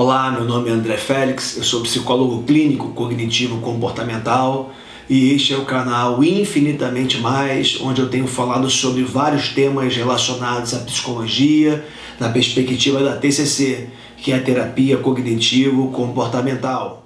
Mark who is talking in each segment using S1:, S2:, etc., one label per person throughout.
S1: Olá, meu nome é André Félix, eu sou psicólogo clínico cognitivo comportamental e este é o canal Infinitamente Mais, onde eu tenho falado sobre vários temas relacionados à psicologia na perspectiva da TCC, que é a terapia cognitivo comportamental.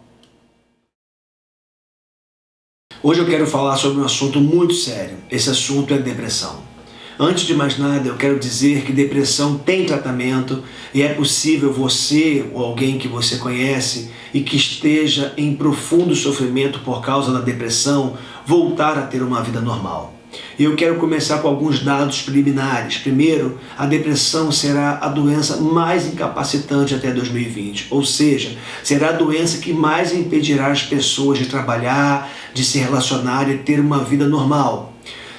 S1: Hoje eu quero falar sobre um assunto muito sério. Esse assunto é depressão. Antes de mais nada, eu quero dizer que depressão tem tratamento e é possível você ou alguém que você conhece e que esteja em profundo sofrimento por causa da depressão voltar a ter uma vida normal. E eu quero começar com alguns dados preliminares. Primeiro, a depressão será a doença mais incapacitante até 2020, ou seja, será a doença que mais impedirá as pessoas de trabalhar, de se relacionar e ter uma vida normal.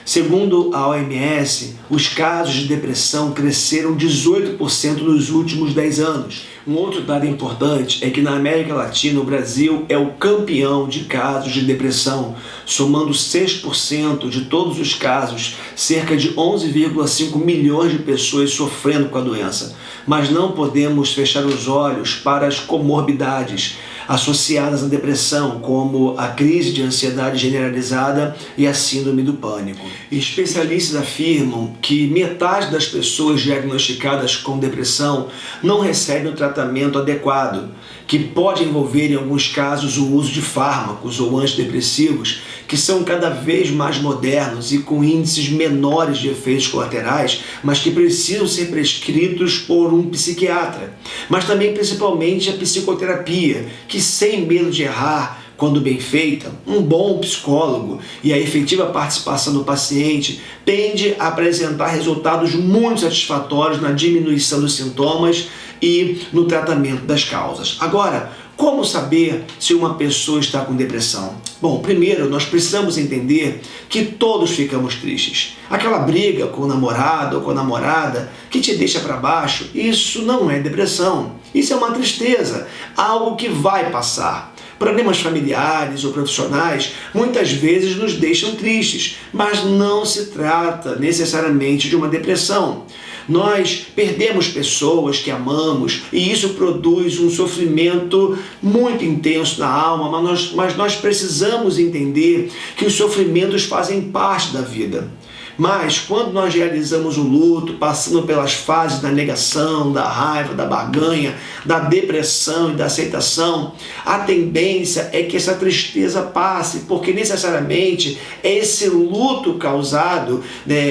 S1: Segundo a OMS, os casos de depressão cresceram 18% nos últimos 10 anos. Um outro dado importante é que na América Latina o Brasil é o campeão de casos de depressão, somando 6% de todos os casos, cerca de 11,5 milhões de pessoas sofrendo com a doença. Mas não podemos fechar os olhos para as comorbidades associadas à depressão, como a crise de ansiedade generalizada e a síndrome do pânico. Especialistas afirmam que metade das pessoas diagnosticadas com depressão não recebem o tratamento adequado, que pode envolver em alguns casos o uso de fármacos ou antidepressivos, que são cada vez mais modernos e com índices menores de efeitos colaterais, mas que precisam ser prescritos por um psiquiatra. Mas também principalmente a psicoterapia, que sem medo de errar, quando bem feita, um bom psicólogo e a efetiva participação do paciente tende a apresentar resultados muito satisfatórios na diminuição dos sintomas e no tratamento das causas. Agora, como saber se uma pessoa está com depressão? Bom, primeiro nós precisamos entender que todos ficamos tristes. Aquela briga com o namorado ou com a namorada que te deixa para baixo, isso não é depressão. Isso é uma tristeza, algo que vai passar. Problemas familiares ou profissionais muitas vezes nos deixam tristes, mas não se trata necessariamente de uma depressão. Nós perdemos pessoas que amamos e isso produz um sofrimento muito intenso na alma, mas nós precisamos entender que os sofrimentos fazem parte da vida. Mas quando nós realizamos o luto, passando pelas fases da negação, da raiva, da barganha, da depressão e da aceitação, a tendência é que essa tristeza passe, porque necessariamente é esse luto causado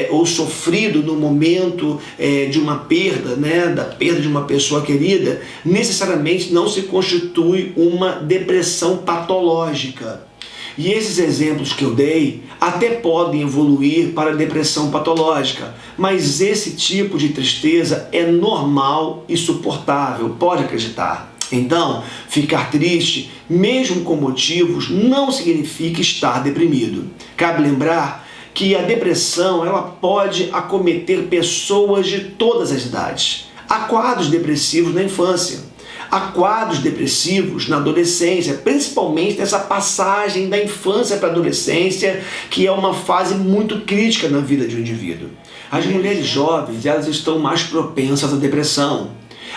S1: ou sofrido no momento de uma perda, da perda de uma pessoa querida, necessariamente não se constitui uma depressão patológica. E esses exemplos que eu dei até podem evoluir para depressão patológica, mas esse tipo de tristeza é normal e suportável, pode acreditar. Então, ficar triste, mesmo com motivos, não significa estar deprimido. Cabe lembrar que a depressão ela pode acometer pessoas de todas as idades. Há quadros depressivos na infância. Há quadros depressivos na adolescência, principalmente nessa passagem da infância para a adolescência, que é uma fase muito crítica na vida de um indivíduo. As mulheres jovens, elas estão mais propensas à depressão.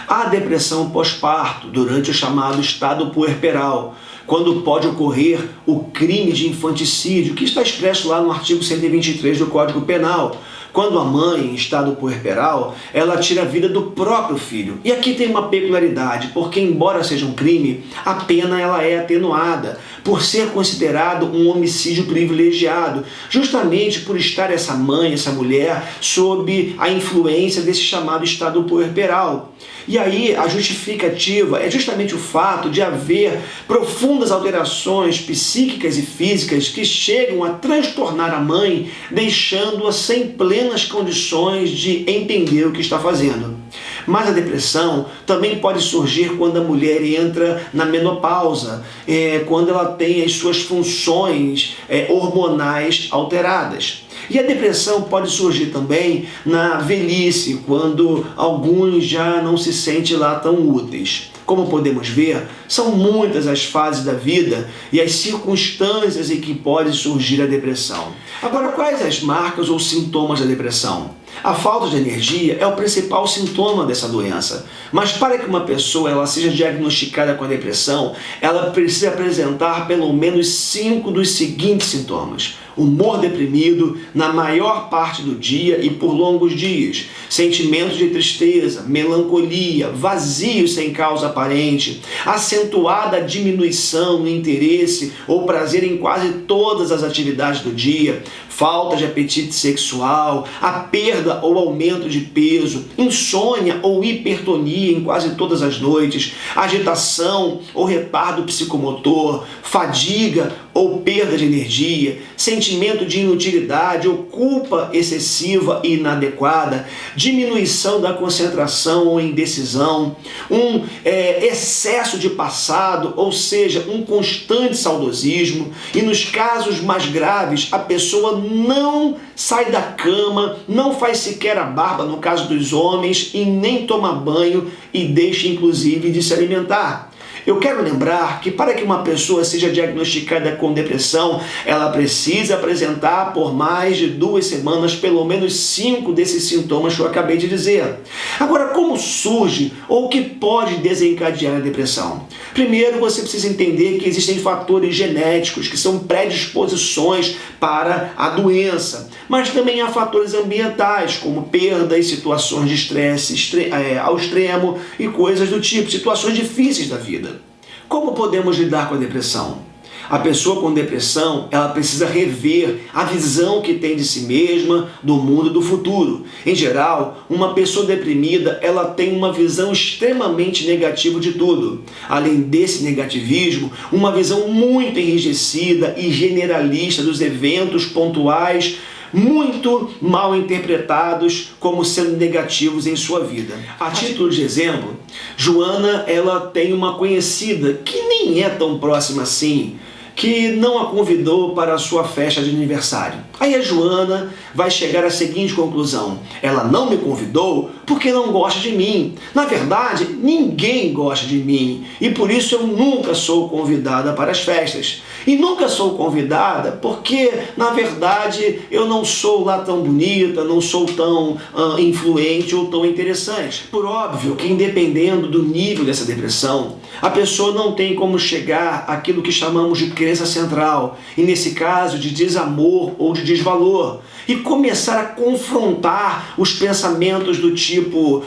S1: Há depressão pós-parto, durante o chamado estado puerperal, quando pode ocorrer o crime de infanticídio, que está expresso lá no artigo 123 do Código Penal, quando a mãe, em estado puerperal, ela tira a vida do próprio filho. E aqui tem uma peculiaridade, porque embora seja um crime, a pena ela é atenuada, por ser considerado um homicídio privilegiado, justamente por estar essa mãe, essa mulher, sob a influência desse chamado estado puerperal. E aí a justificativa é justamente o fato de haver profundas alterações psíquicas e físicas que chegam a transtornar a mãe, deixando-a sem plenas condições de entender o que está fazendo. Mas a depressão também pode surgir quando a mulher entra na menopausa, quando ela tem as suas funções hormonais alteradas. E a depressão pode surgir também na velhice, quando alguns já não se sentem lá tão úteis. Como podemos ver, são muitas as fases da vida e as circunstâncias em que pode surgir a depressão. Agora, quais as marcas ou sintomas da depressão? A falta de energia é o principal sintoma dessa doença, mas para que uma pessoa ela seja diagnosticada com a depressão, ela precisa apresentar pelo menos 5 dos seguintes sintomas: humor deprimido na maior parte do dia e por longos dias, sentimentos de tristeza, melancolia, vazio sem causa aparente, acentuada diminuição no interesse ou prazer em quase todas as atividades do dia, falta de apetite sexual, a perda ou aumento de peso, insônia ou hipertonia em quase todas as noites, agitação ou retardo psicomotor, fadiga ou perda de energia, sentimento de inutilidade ou culpa excessiva e inadequada, diminuição da concentração ou indecisão, excesso de passado, ou seja, um constante saudosismo, e nos casos mais graves, a pessoa não sai da cama, não faz sequer a barba no caso dos homens e nem toma banho e deixa inclusive de se alimentar. Eu quero lembrar que para que uma pessoa seja diagnosticada com depressão, ela precisa apresentar por mais de 2 semanas pelo menos 5 desses sintomas que eu acabei de dizer. Agora, como surge ou o que pode desencadear a depressão? Primeiro, você precisa entender que existem fatores genéticos que são predisposições para a doença, mas também há fatores ambientais, como perda e situações de estresse ao extremo e coisas do tipo, situações difíceis da vida. Como podemos lidar com a depressão? A pessoa com depressão, ela precisa rever a visão que tem de si mesma, do mundo e do futuro. Em geral, uma pessoa deprimida, ela tem uma visão extremamente negativa de tudo. Além desse negativismo, uma visão muito enrijecida e generalista dos eventos pontuais, muito mal interpretados como sendo negativos em sua vida. A título de exemplo, Joana, ela tem uma conhecida que nem é tão próxima assim, que não a convidou para a sua festa de aniversário. Aí a Joana vai chegar à seguinte conclusão: ela não me convidou porque não gosta de mim. Na verdade, ninguém gosta de mim e por isso eu nunca sou convidada para as festas. E nunca sou convidada porque, na verdade, eu não sou lá tão bonita, não sou tão influente ou tão interessante. Por óbvio que, independendo do nível dessa depressão, a pessoa não tem como chegar àquilo que chamamos de crença central, e nesse caso de desamor ou de desvalor, e começar a confrontar os pensamentos do tipo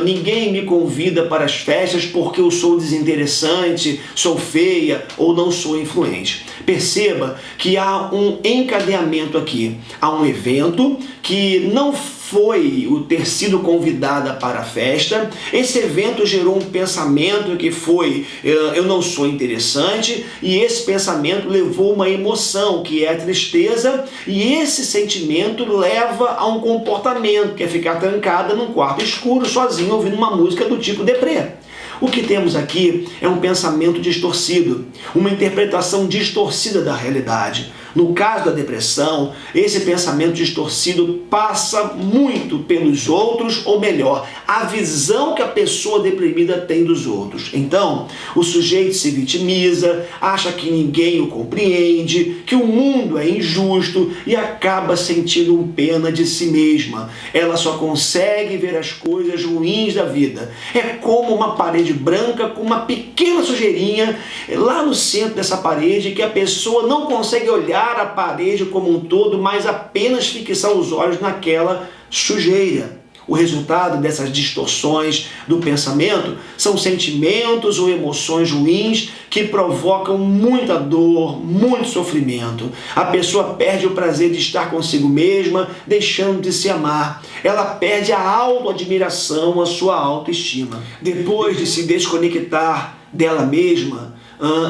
S1: ninguém me convida para as festas porque eu sou desinteressante, sou feia ou não sou influente. Perceba que há um encadeamento aqui, há um evento que não foi o ter sido convidada para a festa. Esse evento gerou um pensamento que foi eu não sou interessante, e esse pensamento levou uma emoção que é a tristeza, e esse sentimento leva a um comportamento que é ficar trancada num quarto escuro sozinho ouvindo uma música do tipo deprê. O que temos aqui é um pensamento distorcido, uma interpretação distorcida da realidade. No caso da depressão, esse pensamento distorcido passa muito pelos outros, ou melhor, a visão que a pessoa deprimida tem dos outros. Então, o sujeito se vitimiza, acha que ninguém o compreende, que o mundo é injusto e acaba sentindo pena de si mesma. Ela só consegue ver as coisas ruins da vida. É como uma parede branca com uma pequena sujeirinha lá no centro dessa parede, que a pessoa não consegue olhar a parede como um todo, mas apenas fixar os olhos naquela sujeira. O resultado dessas distorções do pensamento são sentimentos ou emoções ruins que provocam muita dor, muito sofrimento. A pessoa perde o prazer de estar consigo mesma, deixando de se amar. Ela perde a autoadmiração, a sua autoestima. Depois de se desconectar dela mesma,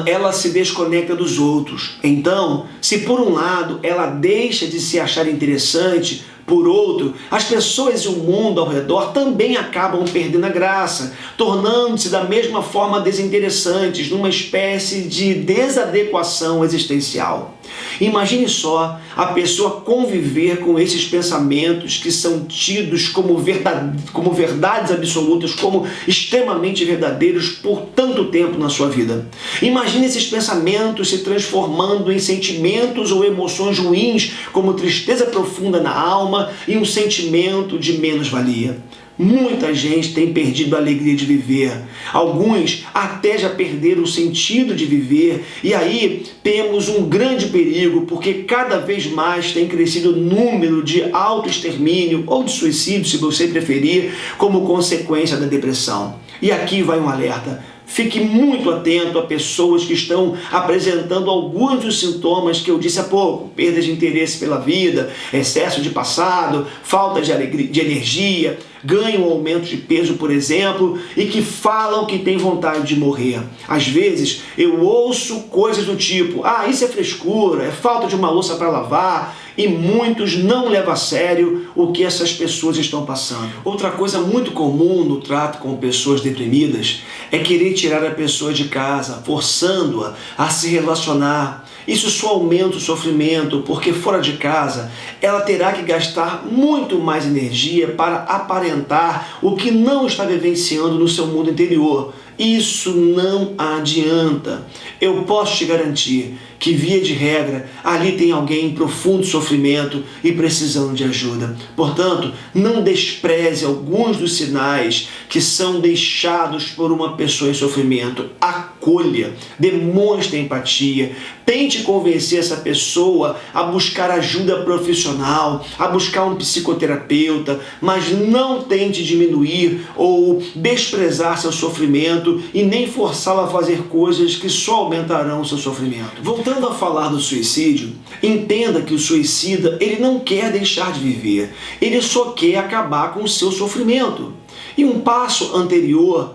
S1: ela se desconecta dos outros. Então, se por um lado ela deixa de se achar interessante, por outro, as pessoas e o mundo ao redor também acabam perdendo a graça, tornando-se da mesma forma desinteressantes, numa espécie de desadequação existencial. Imagine só a pessoa conviver com esses pensamentos que são tidos como verdades absolutas, como extremamente verdadeiros por tanto tempo na sua vida. Imagine esses pensamentos se transformando em sentimentos ou emoções ruins, como tristeza profunda na alma e um sentimento de menos-valia. Muita gente tem perdido a alegria de viver. Alguns até já perderam o sentido de viver. E aí temos um grande perigo, porque cada vez mais tem crescido o número de autoextermínio ou de suicídio, se você preferir, como consequência da depressão. E aqui vai um alerta. Fique muito atento a pessoas que estão apresentando alguns dos sintomas que eu disse há pouco: perda de interesse pela vida, excesso de passado, falta de energia, ganho ou aumento de peso, por exemplo, e que falam que têm vontade de morrer. Às vezes eu ouço coisas do tipo: isso é frescura, é falta de uma louça para lavar, e muitos não levam a sério o que essas pessoas estão passando. Outra coisa muito comum no trato com pessoas deprimidas é querer tirar a pessoa de casa, forçando-a a se relacionar. Isso só aumenta o sofrimento, porque fora de casa ela terá que gastar muito mais energia para aparentar o que não está vivenciando no seu mundo interior. Isso não adianta. Eu posso te garantir que, via de regra, ali tem alguém em profundo sofrimento e precisando de ajuda. Portanto, não despreze alguns dos sinais que são deixados por uma pessoa em sofrimento. Acolha, demonstre empatia, tente convencer essa pessoa a buscar ajuda profissional, a buscar um psicoterapeuta, mas não tente diminuir ou desprezar seu sofrimento e nem forçá-la a fazer coisas que só aumentarão o seu sofrimento. Voltando a falar do suicídio, entenda que o suicida, ele não quer deixar de viver, ele só quer acabar com o seu sofrimento. E um passo anterior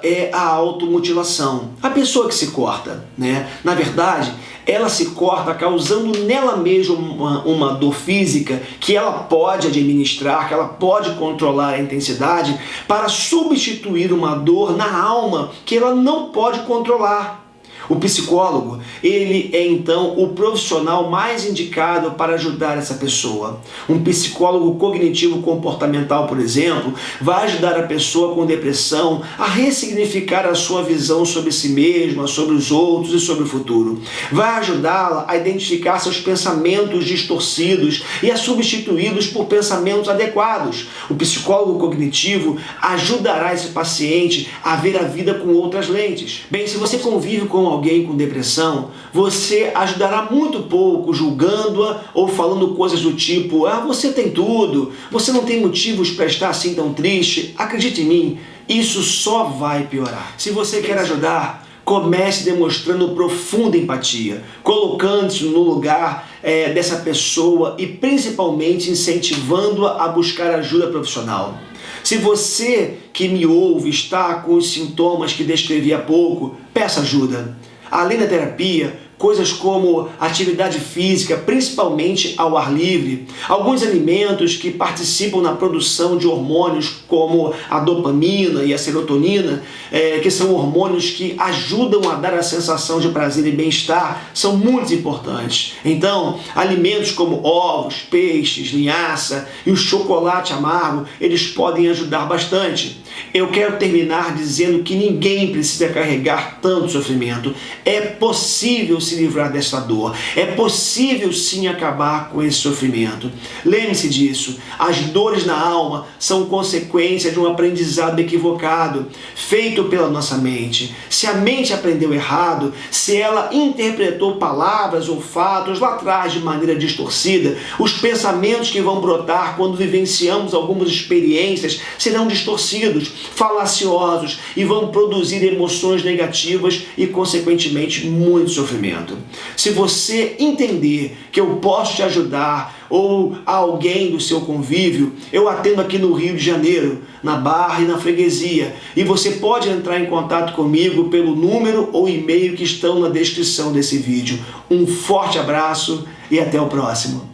S1: é a automutilação. A pessoa que se corta, na verdade, ela se corta causando nela mesma uma dor física que ela pode administrar, que ela pode controlar a intensidade para substituir uma dor na alma que ela não pode controlar. O psicólogo, ele é então o profissional mais indicado para ajudar essa pessoa. Um psicólogo cognitivo-comportamental, por exemplo, vai ajudar a pessoa com depressão a ressignificar a sua visão sobre si mesma, sobre os outros e sobre o futuro. Vai ajudá-la a identificar seus pensamentos distorcidos e a substituí-los por pensamentos adequados. O psicólogo cognitivo ajudará esse paciente a ver a vida com outras lentes. Bem, se você convive com alguém com depressão, você ajudará muito pouco julgando-a ou falando coisas do tipo: você tem tudo, você não tem motivos para estar assim tão triste. Acredite em mim, isso só vai piorar. Se você quer ajudar, comece demonstrando profunda empatia, colocando-se no lugar dessa pessoa e principalmente incentivando-a a buscar ajuda profissional. Se você que me ouve está com os sintomas que descrevi há pouco, peça ajuda. Além da terapia, coisas como atividade física, principalmente ao ar livre, alguns alimentos que participam na produção de hormônios como a dopamina e a serotonina, que são hormônios que ajudam a dar a sensação de prazer e bem-estar, são muito importantes. Então, alimentos como ovos, peixes, linhaça e o chocolate amargo, eles podem ajudar bastante. Eu quero terminar dizendo que ninguém precisa carregar tanto sofrimento. É possível se livrar dessa dor. É possível sim acabar com esse sofrimento. Lembre-se disso. As dores na alma são consequência de um aprendizado equivocado, feito pela nossa mente. Se a mente aprendeu errado, se ela interpretou palavras ou fatos lá atrás de maneira distorcida, os pensamentos que vão brotar quando vivenciamos algumas experiências serão distorcidos, falaciosos e vão produzir emoções negativas e, consequentemente, muito sofrimento. Se você entender que eu posso te ajudar ou alguém do seu convívio, eu atendo aqui no Rio de Janeiro, na Barra e na Freguesia, e você pode entrar em contato comigo pelo número ou e-mail que estão na descrição desse vídeo. Um forte abraço e até o próximo.